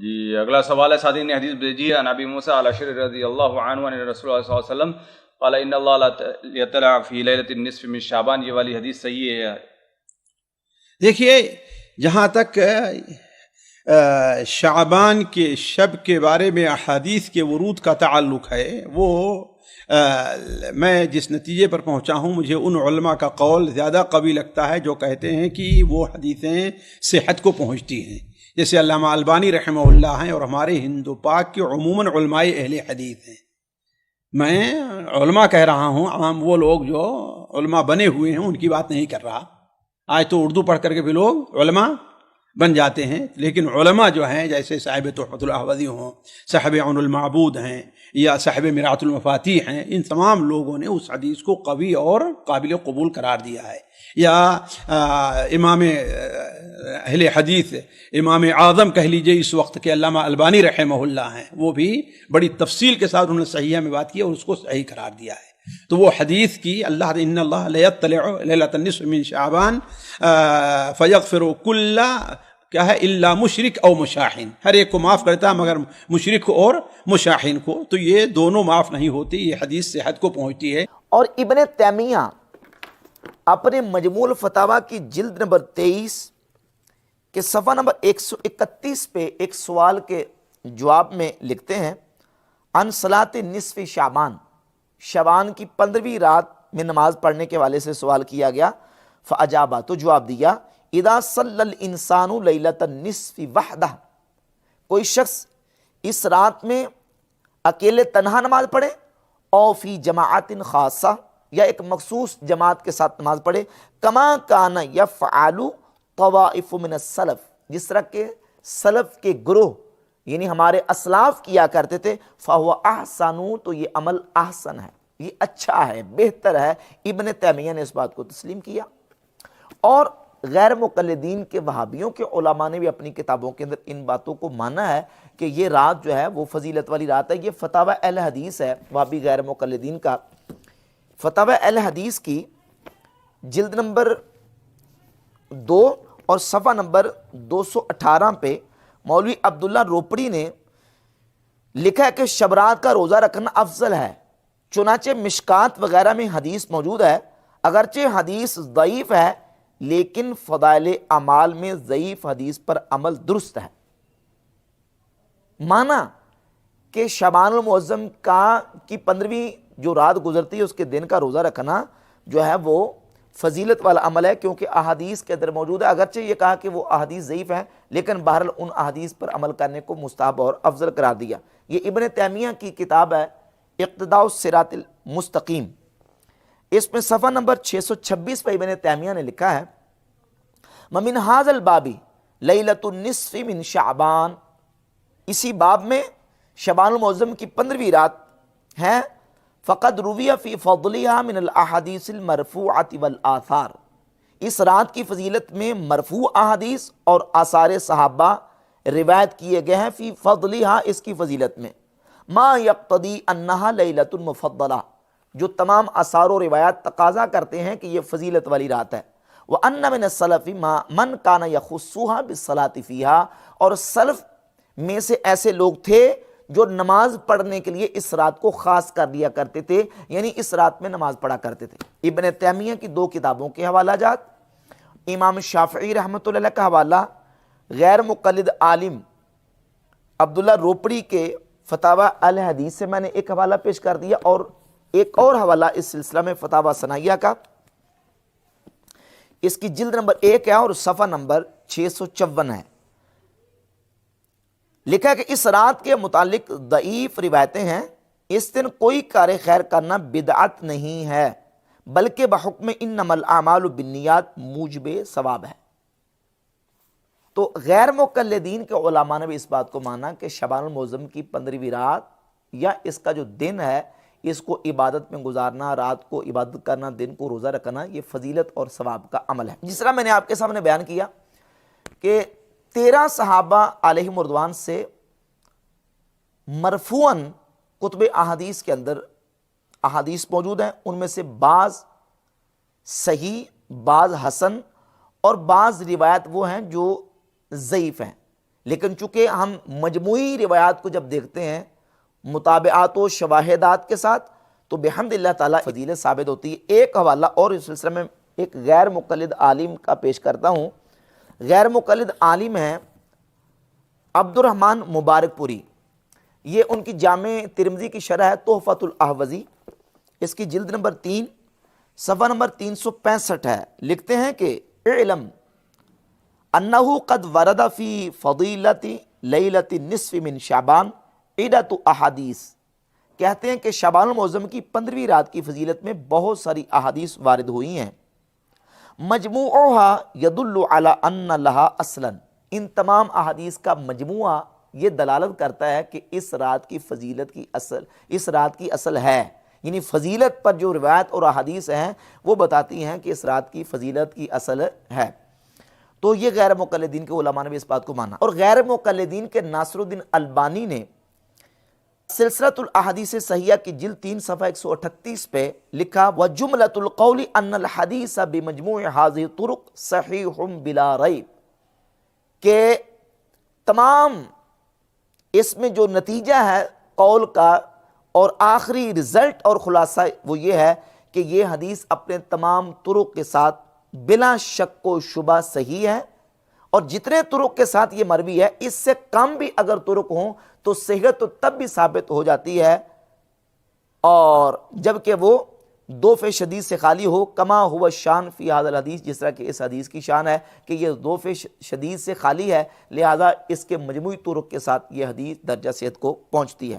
جی اگلا سوال ہے، ساتھی نے حدیث بھیجی ہے، نبی موسیٰ الاشعری رضی اللہ عنہ عن رسول اللہ صلی اللہ علیہ وسلم قال ان اللہ لا یطلع فی لیلۃ النصف من شعبان، یہ والی حدیث صحیح ہے؟ دیکھیے، جہاں تک شعبان کے شب کے بارے میں احادیث کے ورود کا تعلق ہے، وہ میں جس نتیجے پر پہنچا ہوں، مجھے ان علماء کا قول زیادہ قوی لگتا ہے جو کہتے ہیں کہ وہ حدیثیں صحت کو پہنچتی ہیں، جیسے علامہ البانی رحمہ اللہ ہیں اور ہمارے ہند و پاک کے عموماً علماء اہل حدیث ہیں۔ میں علماء کہہ رہا ہوں، عام وہ لوگ جو علماء بنے ہوئے ہیں ان کی بات نہیں کر رہا۔ آج تو اردو پڑھ کر کے بھی لوگ علماء بن جاتے ہیں، لیکن علماء جو ہیں جیسے صاحب تحفۃ الاحوذی ہوں، صاحب عون المعبود ہیں، یا صاحب مرآۃ المفاتیح ہیں، ان تمام لوگوں نے اس حدیث کو قوی اور قابل قبول قرار دیا ہے۔ یا امام اہل حدیث، امام اعظم کہہ لیجئے اس وقت کے علامہ البانی رحمہ اللہ ہیں، وہ بھی بڑی تفصیل کے ساتھ انہوں نے صحیحہ میں بات کی اور اس کو صحیح قرار دیا ہے۔ تو وہ حدیث کی اللہ ان اللہ لیطلع لیلۃ النصف من شعبان فیغفر کل کیا ہے الا مشرک او مشاحن، ہر ایک کو معاف کرتا ہے مگر مشرک اور مشاحن کو، تو یہ دونوں معاف نہیں ہوتی، یہ حدیث صحت کو پہنچتی ہے۔ اور ابن تیمیہ اپنے مجموع الفتاویٰ کی جلد نمبر 23 کے صفحہ نمبر 131 پہ ایک سوال کے جواب میں لکھتے ہیں، ان صلاۃ نصف شعبان، شعبان کی 15ویں رات میں نماز پڑھنے کے والے سے سوال کیا گیا، فاجابہ، تو جواب دیا، اذا صلی الانسان لیلۃ النصف وحدہ، کوئی شخص اس رات میں اکیلے تنہا نماز پڑھے، او فی جماعت خاصہ، یا ایک مخصوص جماعت کے ساتھ نماز پڑھے، کما کان یفعل طوائف من السلف، جس طرح کے سلف کے گروہ یعنی ہمارے اسلاف کیا کرتے تھے، فہو احسن، تو یہ عمل احسن ہے، یہ اچھا ہے، بہتر ہے۔ ابن تیمیہ نے اس بات کو تسلیم کیا، اور غیر مقلدین کے وہابیوں کے علماء نے بھی اپنی کتابوں کے اندر ان باتوں کو مانا ہے کہ یہ رات جو ہے وہ فضیلت والی رات ہے۔ یہ فتاوی اہل حدیث ہے، وہابی غیر مقلدین کا فتاوی اہل حدیث کی جلد نمبر 2 اور صفحہ نمبر 218 پہ مولوی عبداللہ روپڑی نے لکھا ہے کہ شب رات کا روزہ رکھنا افضل ہے، چنانچہ مشکات وغیرہ میں حدیث موجود ہے، اگرچہ حدیث ضعیف ہے لیکن فضائل اعمال میں ضعیف حدیث پر عمل درست ہے۔ مانا کہ شعبان المعظم کی 15ویں جو رات گزرتی ہے اس کے دن کا روزہ رکھنا جو ہے وہ فضیلت والا عمل ہے، کیونکہ احادیث کے اندر موجود ہے، اگرچہ یہ کہا کہ وہ احادیث ضعیف ہیں لیکن بہرحال ان احادیث پر عمل کرنے کو مستحب اور افضل قرار دیا۔ یہ ابن تیمیہ کی کتاب ہے اقتداء الصراط المستقیم، اس میں صفحہ نمبر 626 پہ ابن تیمیہ نے لکھا ہے، ومن ھذا الباب لیلۃ النصف من شعبان، اسی باب میں شعبان المعظم کی 15ویں رات ہے، فقد روی فی فضلها من الاحادیث المرفوعۃ والآثار، اس رات کی فضیلت میں مرفوع احادیث اور آثار صحابہ روایت کیے گئے ہیں، فی فضلها، اس کی فضیلت میں، ما یقتضی انہا لیلۃ مفضلہ، جو تمام آثار و روایات تقاضا کرتے ہیں کہ یہ فضیلت والی رات ہے، وَأَنَّ مِنَ السَّلَفِ مَنْ كَانَ يَخُصُّهَا بِالصَّلَاةِ فِيهَا، اور سلف میں سے ایسے لوگ تھے جو نماز پڑھنے کے لیے اس رات کو خاص کر دیا کرتے تھے، یعنی اس رات میں نماز پڑھا کرتے تھے۔ ابن تیمیہ کی 2 کتابوں کے حوالہ جات، امام شافعی رحمۃ اللہ علیہ کا حوالہ، غیر مقلد عالم عبداللہ روپڑی کے فتاوی اہل حدیث سے میں نے ایک حوالہ پیش کر دیا، اور ایک اور حوالہ اس سلسلہ میں فتاوی ثنائیہ کا، اس کی جلد نمبر 1 ہے اور صفحہ نمبر 654 ہے، لکھا ہے کہ اس رات کے متعلق ضعیف روایتیں ہیں، اس دن کوئی کار خیر کرنا بدعت نہیں ہے بلکہ بحکم انما الاعمال بالنیات موجب ثواب ہے۔ تو غیر مقلدین کے علماء نے بھی اس بات کو مانا کہ شعبان المعظم کی 15ویں رات یا اس کا جو دن ہے اس کو عبادت میں گزارنا، رات کو عبادت کرنا، دن کو روزہ رکھنا، یہ فضیلت اور ثواب کا عمل ہے۔ جس طرح میں نے آپ کے سامنے بیان کیا کہ 13 صحابہ علیہم رضوان سے مرفوعاً کتب احادیث کے اندر احادیث موجود ہیں، ان میں سے بعض صحیح، بعض حسن اور بعض روایت وہ ہیں جو ضعیف ہیں، لیکن چونکہ ہم مجموعی روایات کو جب دیکھتے ہیں مطابعات و شواہدات کے ساتھ تو بحمد اللہ تعالیٰ فضیلت ثابت ہوتی ہے۔ ایک حوالہ اور اس سلسلے میں ایک غیر مقلد عالم کا پیش کرتا ہوں۔ غیر مقلد عالم ہیں عبد الرحمن مبارک پوری، یہ ان کی جامع ترمذی کی شرح ہے تحفۃ الاحوذی، اس کی جلد نمبر 3 صفحہ نمبر 365 ہے۔ لکھتے ہیں کہ اعلم انہ قد ورد فی فضیلت لیلۃ النصف من شعبان عدۃ احادیث، کہتے ہیں کہ شعبان المعظم کی 15ویں رات کی فضیلت میں بہت ساری احادیث وارد ہوئی ہیں، مجموعها یدل علی ان لها اصلا، ان تمام احادیث کا مجموعہ یہ دلالت کرتا ہے کہ اس رات کی فضیلت کی اصل، اس رات کی اصل ہے، یعنی فضیلت پر جو روایت اور احادیث ہیں وہ بتاتی ہیں کہ اس رات کی فضیلت کی اصل ہے۔ تو یہ غیر مقلدین کے علماء نے بھی اس بات کو مانا، اور غیر مقلدین کے ناصر الدین البانی نے سلسلۃ الاحادیث صحیحہ کی جلد 3 صفحہ 138 پہ لکھا وجملۃ القول ان الحدیث بمجموع هذه الطرق صحیح بلا ریب، کہ تمام اس میں جو نتیجہ ہے قول کا اور آخری رزلٹ اور خلاصہ وہ یہ ہے کہ یہ حدیث اپنے تمام طرق کے ساتھ بلا شک و شبہ صحیح ہے، اور جتنے طرق کے ساتھ یہ مروی ہے اس سے کم بھی اگر طرق ہوں تو صحت تو تب بھی ثابت ہو جاتی ہے، اور جبکہ وہ ضعف شدید سے خالی ہو، کما ہوا شان فی ھذا الحدیث، جس طرح کہ اس حدیث کی شان ہے کہ یہ ضعف شدید سے خالی ہے، لہذا اس کے مجموعی طرق کے ساتھ یہ حدیث درجہ صحت کو پہنچتی ہے۔